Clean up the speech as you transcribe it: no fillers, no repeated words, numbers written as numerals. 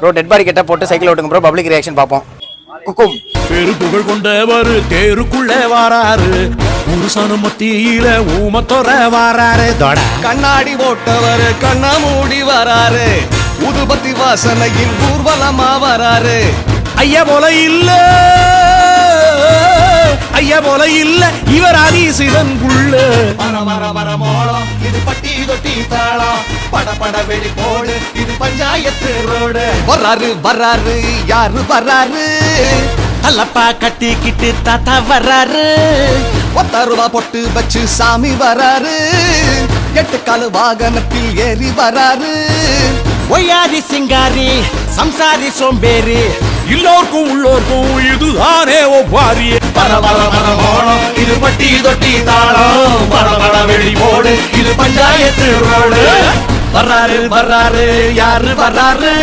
Bro dead body கெட்ட போட்டு cycle ஓட்டுங்க ப்ரோ, பப்ளிக் ரியாக்ஷன் பார்ப்போம். குக்கும் பெரு புகழ் கொண்டவர் தேருக்குள்ளே வாராரு, புருஷனு மத்தியில ஊமத்தொர வாராரு. கண்ணாடி போட்டவர் கண்ணா மூடி வராரு, உதுபத்தி வாசனையில் ஊர்வலமா வராரு. ஐயா போல இல்ல, ஐயா போல இல்ல இவர் ஆதிசிவன் புள்ள. வர வர வர மோளம் இது பட்டி தொட்டி தாளம், பட பட வெடி போடு இது பஞ்சாயத்து ரோடு. வராரு வராரு யாரு வராரு, தலப்பா கட்டிக்கிட்டு தாத்தா வராரு. 10 ரூபா பொட்டு வச்சு சாமி வராரு, 8 காலு வாகனத்தில் ஏறி வராரு. ஒய்யாரி சிங்காரி சம்சாரி சோம்பேறி, எல்லோருக்கும் உள்ளோருக்கும் இதுதானே ஒவ்வாரி. வர வர வர மோளம் இது பட்டி தொட்டி தாளம், பட பட வெடி போடு இது பஞ்சாயத்து ரோடு. வராரு வராரு யாரு வராரு.